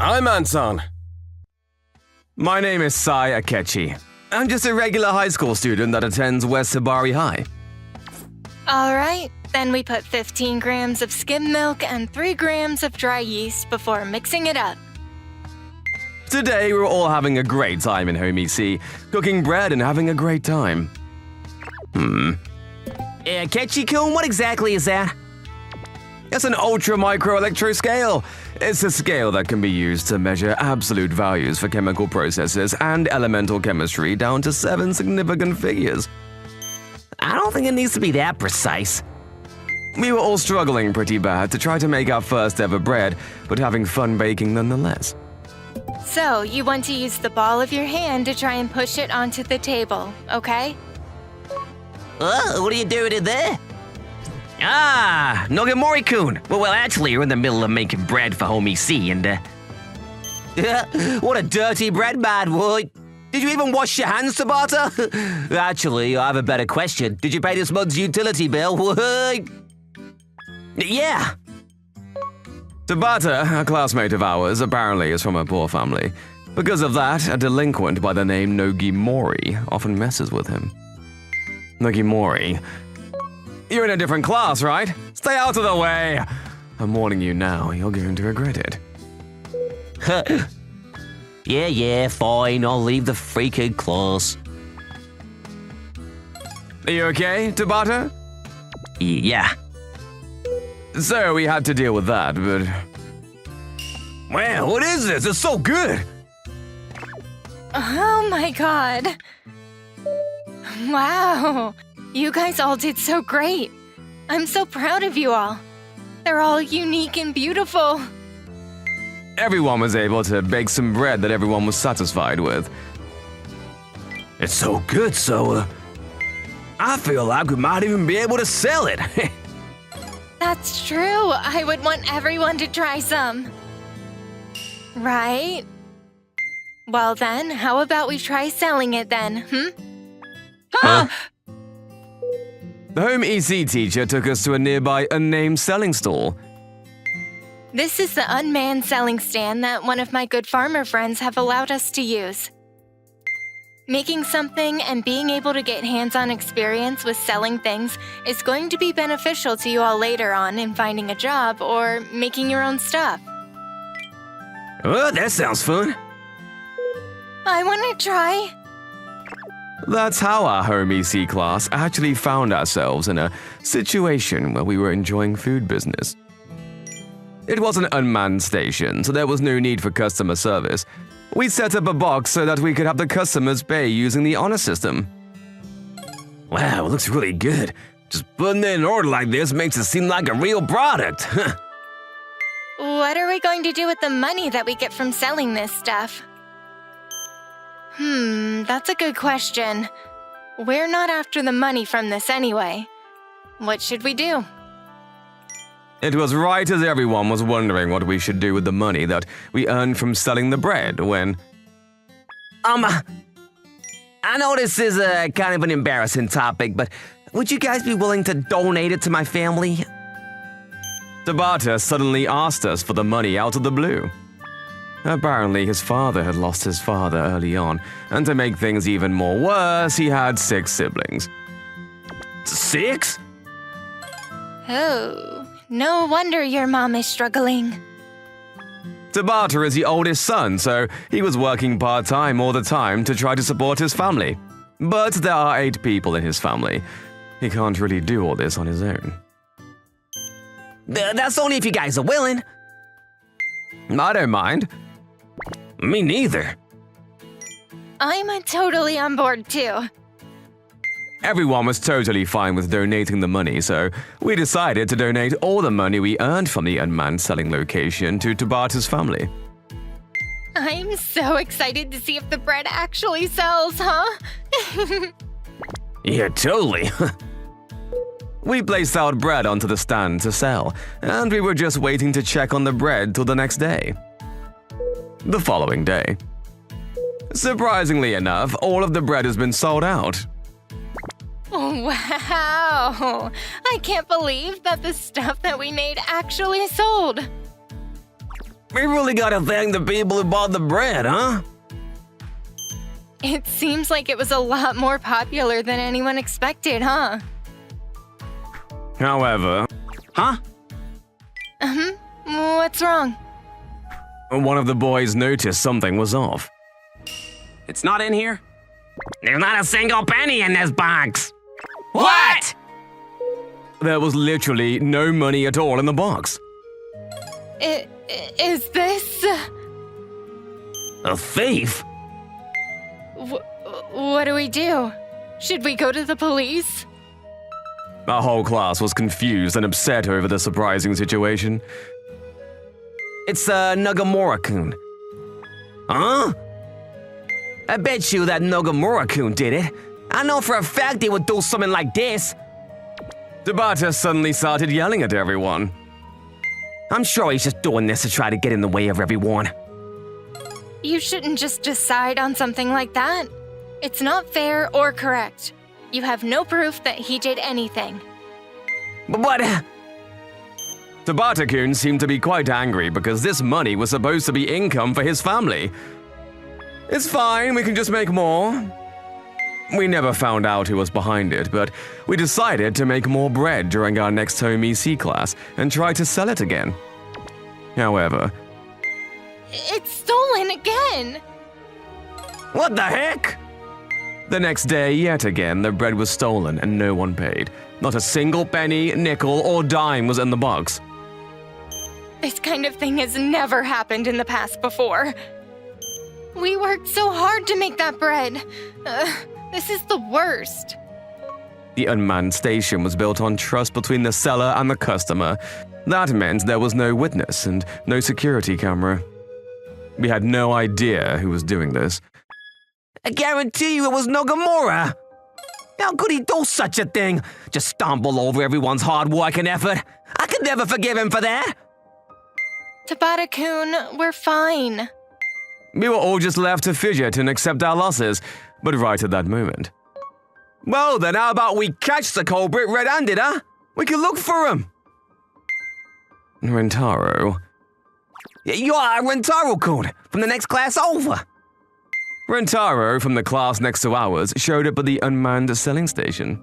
I'm Anton. My name is Sai Akechi. I'm just a regular high school student that attends West Hibari High. Alright, then we put 15 grams of skim milk and 3 grams of dry yeast before mixing it up. Today, we're all having a great time in Home EC, cooking bread and having a great time. Akechi-kun, what exactly is that? It's an ultra-micro-electro scale. It's a scale that can be used to measure absolute values for chemical processes and elemental chemistry down to 7 significant figures. I don't think it needs to be that precise. We were all struggling pretty bad to try to make our first ever bread, but having fun baking nonetheless. So, you want to use the ball of your hand to try and push it onto the table, okay? What are you doing in there? Ah, Nogamori-kun. Well, actually, you're in the middle of making bread for Home EC, and what a dirty bread man, boy. Did you even wash your hands, Tabata? Actually, I have a better question. Did you pay this month's utility bill? Yeah. Tabata, a classmate of ours, apparently is from a poor family. Because of that, a delinquent by the name Nogimori often messes with him. Nogimori, you're in a different class, right? Stay out of the way! I'm warning you now, you're going to regret it. Yeah, fine. I'll leave the freaking class. Are you okay, Tabata? Yeah. So we had to deal with that, but... Man, what is this? It's so good! Oh my god. Wow. You guys all did so great. I'm so proud of you all. They're all unique and beautiful. Everyone was able to bake some bread that everyone was satisfied with. It's so good, I feel like we might even be able to sell it. That's true. I would want everyone to try some. Right? Well then, how about we try selling it then, Huh? The Home EC teacher took us to a nearby unnamed selling stall. This is the unmanned selling stand that one of my good farmer friends have allowed us to use. Making something and being able to get hands-on experience with selling things is going to be beneficial to you all later on in finding a job or making your own stuff. Oh, that sounds fun. I want to try. That's how our Home EC class actually found ourselves in a situation where we were enjoying food business. It was an unmanned station, so there was no need for customer service. We set up a box so that we could have the customers pay using the honor system. Wow, it looks really good. Just putting in an order like this makes it seem like a real product. What are we going to do with the money that we get from selling this stuff? That's a good question. We're not after the money from this anyway. What should we do? It was right as everyone was wondering what we should do with the money that we earned from selling the bread when… I know this is a kind of an embarrassing topic, but would you guys be willing to donate it to my family? Tabata suddenly asked us for the money out of the blue. Apparently, his father had lost his father early on, and to make things even more worse, he had 6 siblings. 6? Oh, no wonder your mom is struggling. Tabata is the oldest son, so he was working part-time all the time to try to support his family. But there are 8 people in his family. He can't really do all this on his own. That's only if you guys are willing. I don't mind. Me neither. I'm totally on board too. Everyone was totally fine with donating the money, so we decided to donate all the money we earned from the unmanned selling location to Tabata's family. I'm so excited to see if the bread actually sells, huh? Yeah, totally. We placed our bread onto the stand to sell, and we were just waiting to check on the bread till the next day. The following day. Surprisingly enough, all of the bread has been sold out. Wow! I can't believe that the stuff that we made actually sold. We really gotta thank the people who bought the bread, huh? It seems like it was a lot more popular than anyone expected, huh? However, Huh? What's wrong? one of the boys noticed something was off. It's not in here? There's not a single penny in this box. What? There was literally no money at all in the box. Is this... A thief? What do we do? Should we go to the police? Our whole class was confused and upset over the surprising situation. It's Nagamura-kun. Huh? I bet you that Nagamura-kun did it. I know for a fact he would do something like this. Tabata suddenly started yelling at everyone. I'm sure he's just doing this to try to get in the way of everyone. You shouldn't just decide on something like that. It's not fair or correct. You have no proof that he did anything. But Tabata-kun seemed to be quite angry because this money was supposed to be income for his family. It's fine, we can just make more. We never found out who was behind it, but we decided to make more bread during our next home EC class and try to sell it again. However, It's stolen again! what the heck? the next day, yet again, the bread was stolen and no one paid. Not a single penny, nickel, or dime was in the box. This kind of thing has never happened in the past before. We worked so hard to make that bread. This is the worst. The unmanned station was built on trust between the seller and the customer. That meant there was no witness and no security camera. We had no idea who was doing this. I guarantee you it was Nagamura. How could he do such a thing? Just stumble over everyone's hard work and effort. I could never forgive him for that. Tabata-kun, we're fine. We were all just left to fidget and accept our losses, but right at that moment. Well then, how about we catch the culprit red-handed, huh? We can look for him. Rentaro. You're Rentaro-kun from the next class over. Rentaro from the class next to ours showed up at the unmanned selling station.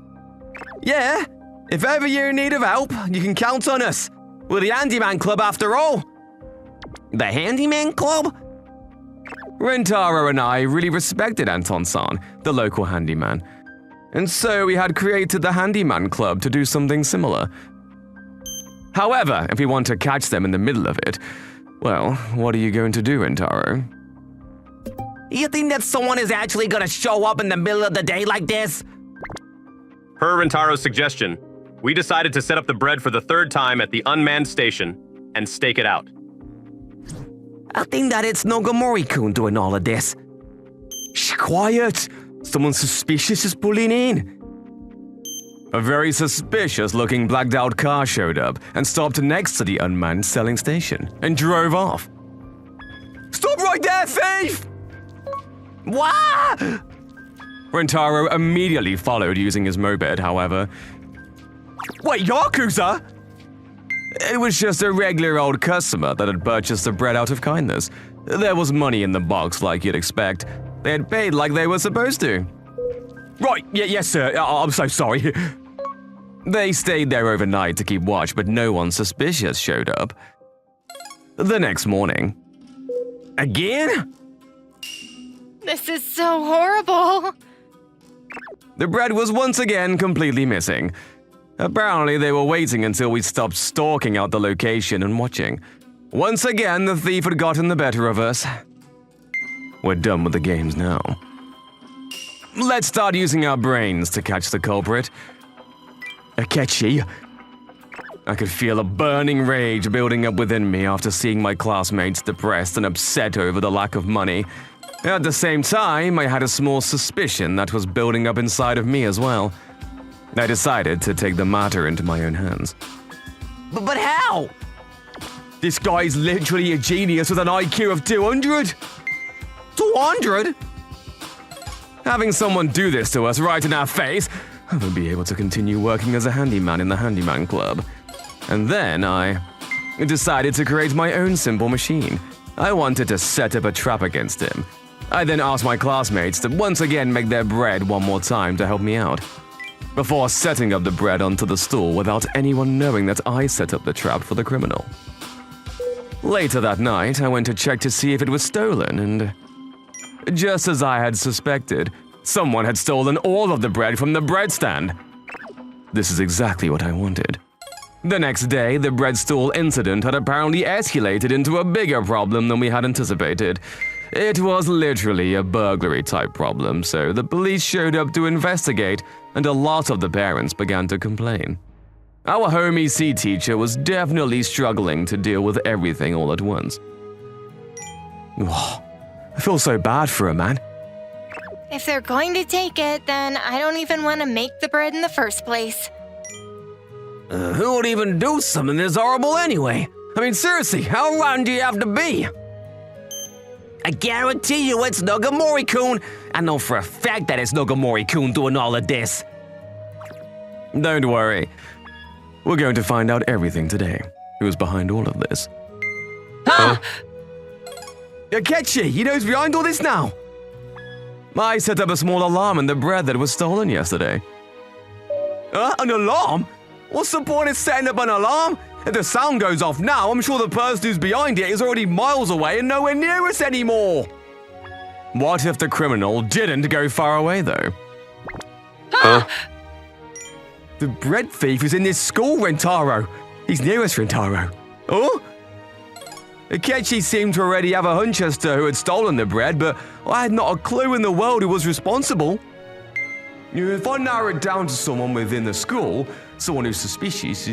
Yeah, if ever you're in need of help, you can count on us. We're the Handyman Club after all. The Handyman Club? Rentaro and I really respected Anton-san, the local handyman. And so we had created the Handyman Club to do something similar. However, if we want to catch them in the middle of it, well, what are you going to do, Rentaro? You think that someone is actually gonna show up in the middle of the day like this? Per Rentaro's suggestion, we decided to set up the bread for the third time at the unmanned station and stake it out. I think that it's Nagamori-kun doing all of this. Shh, quiet! Someone suspicious is pulling in. A very suspicious-looking blacked-out car showed up and stopped next to the unmanned selling station and drove off. Stop right there, thief! What? Rentaro immediately followed using his moped, however. Wait, Yakuza? It was just a regular old customer that had purchased the bread out of kindness. There was money in the box like you'd expect. They had paid like they were supposed to. Right, yes sir, I'm so sorry. They stayed there overnight to keep watch, but no one suspicious showed up. The next morning. Again? This is so horrible. The bread was once again completely missing. Apparently, they were waiting until we stopped stalking out the location and watching. Once again, the thief had gotten the better of us. We're done with the games now. Let's start using our brains to catch the culprit. Akechi. I could feel a burning rage building up within me after seeing my classmates depressed and upset over the lack of money. At the same time, I had a small suspicion that was building up inside of me as well. I decided to take the matter into my own hands. But how? This guy is literally a genius with an IQ of 200. 200? Having someone do this to us right in our face, I will be able to continue working as a handyman in the Handyman Club. And then I I decided to create my own simple machine. I wanted to set up a trap against him. I then asked my classmates to once again make their bread one more time to help me out, before setting up the bread onto the stool without anyone knowing that I set up the trap for the criminal. Later that night, I went to check to see if it was stolen, and just as I had suspected, someone had stolen all of the bread from the bread stand. This is exactly what I wanted. The next day, the bread stool incident had apparently escalated into a bigger problem than we had anticipated. It was literally a burglary-type problem, so the police showed up to investigate, and a lot of the parents began to complain. Our home EC teacher was definitely struggling to deal with everything all at once. I feel so bad for her, man. If they're going to take it, then I don't even want to make the bread in the first place. Who would even do something this horrible anyway? I mean, seriously, how rotten do you have to be? I guarantee you it's Nogamori-kun. I know for a fact that it's Nogamori-kun doing all of this. Don't worry. We're going to find out everything today. Who's behind all of this? Huh? Akechi, you know who's behind all this now? I set up a small alarm in the bread that was stolen yesterday. An alarm? What's the point of setting up an alarm? If the sound goes off now, I'm sure the person who's behind it is already miles away and nowhere near us anymore. What if the criminal didn't go far away, though? Huh? The bread thief is in this school, Rentaro. He's near us, Rentaro. Oh? Akechi seemed to already have a hunch as to who had stolen the bread, but I had not a clue in the world who was responsible. If I narrow it down to someone within the school, someone who's suspicious,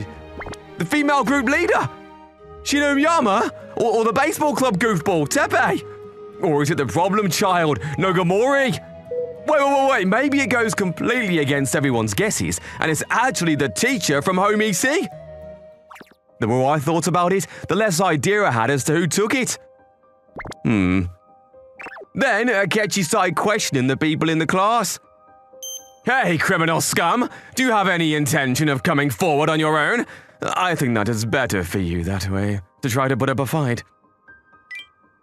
the female group leader, Shinomiyama, or the baseball club goofball, Tepe? Or is it the problem child, Nogamori? Wait, maybe it goes completely against everyone's guesses, and it's actually the teacher from Home EC? The more I thought about it, the less idea I had as to who took it. Then Akechi started questioning the people in the class. Hey, criminal scum, do you have any intention of coming forward on your own? I think that is better for you that way, to try to put up a fight.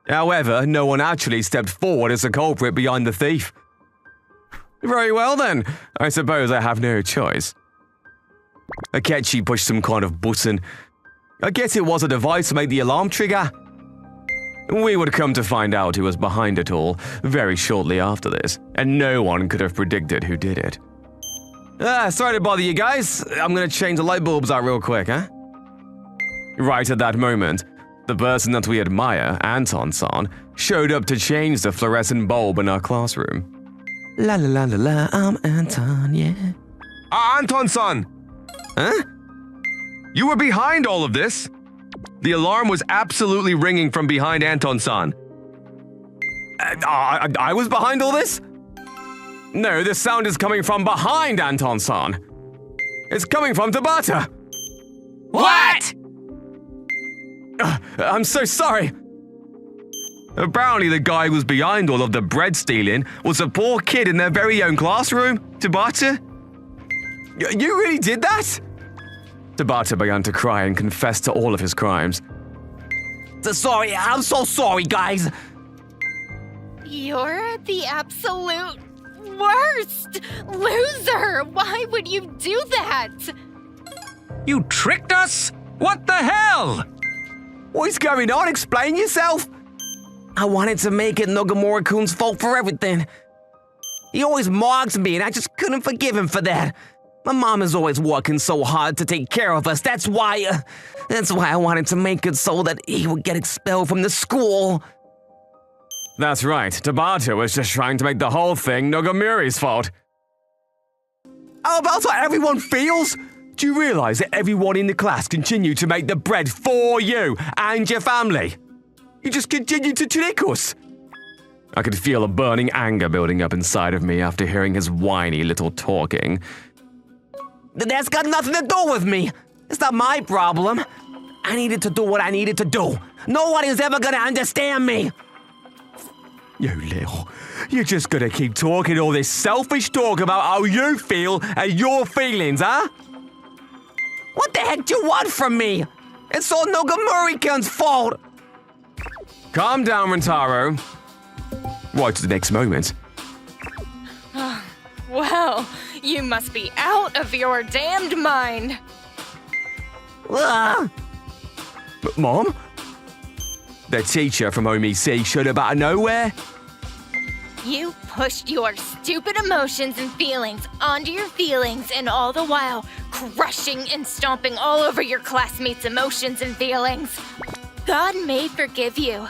However, no one actually stepped forward as a culprit behind the thief. Very well then, I suppose I have no choice. Akechi pushed some kind of button. I guess it was a device to make the alarm trigger. We would come to find out who was behind it all very shortly after this, and no one could have predicted who did it. Sorry to bother you guys. I'm gonna change the light bulbs out real quick, huh? Right at that moment, the person that we admire, Anton-san, showed up to change the fluorescent bulb in our classroom. La la la la la, I'm Anton, yeah. Anton-san! Huh? You were behind all of this. The alarm was absolutely ringing from behind Anton-san. I was behind all this? No, this sound is coming from behind Anton-san. It's coming from Tabata. What? I'm so sorry. Apparently the guy who was behind all of the bread stealing was a poor kid in their very own classroom, Tabata. You really did that? Tabata began to cry and confessed to all of his crimes. Sorry, I'm so sorry, guys. You're the absolute worst! Loser! Why would you do that? You tricked us? What the hell? What's going on? Explain yourself. I wanted to make it Nogamori-kun's fault for everything. He always mocks me, and I just couldn't forgive him for that. My mom is always working so hard to take care of us. That's why I wanted to make it so that he would get expelled from the school. That's right. Tabata was just trying to make the whole thing Nogamori's fault. How about how everyone feels? Do you realize that everyone in the class continued to make the bread for you and your family? You just continued to trick us. I could feel a burning anger building up inside of me after hearing his whiny little talking. That's got nothing to do with me. It's not my problem. I needed to do what I needed to do. No one is ever gonna understand me. You little, you're just gonna keep talking all this selfish talk about how you feel and your feelings, huh? What the heck do you want from me? It's all Nogamori-kun's fault! Calm down, Rentaro. Right to the next moment. Well, you must be out of your damned mind. Ah! Mom? The teacher from OMC showed up out of nowhere? You pushed your stupid emotions and feelings onto your feelings, and all the while crushing and stomping all over your classmates' emotions and feelings. God may forgive you,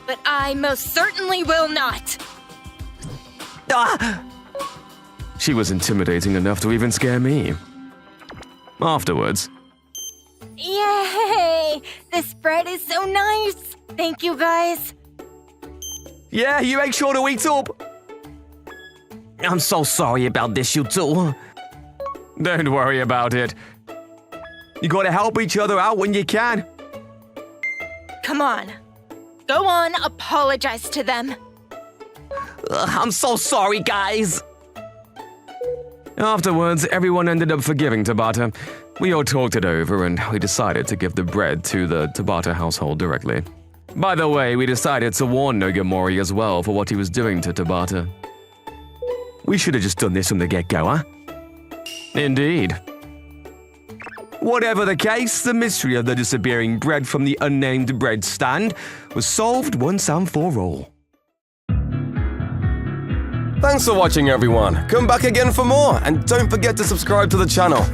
but I most certainly will not. Ah! She was intimidating enough to even scare me. Afterwards, Yay! This bread is so nice. Thank you, guys. yeah, you make sure to eat up. I'm so sorry about this, you two. Don't worry about it. You gotta help each other out when you can. Come on. Go on, apologize to them. I'm so sorry, guys. Afterwards, everyone ended up forgiving Tabata. We all talked it over and we decided to give the bread to the Tabata household directly. By the way, we decided to warn Nogamori as well for what he was doing to Tabata. We should have just done this from the get-go, huh? Indeed. Whatever the case, the mystery of the disappearing bread from the unnamed bread stand was solved once and for all. Thanks for watching, everyone. Come back again for more, and don't forget to subscribe to the channel.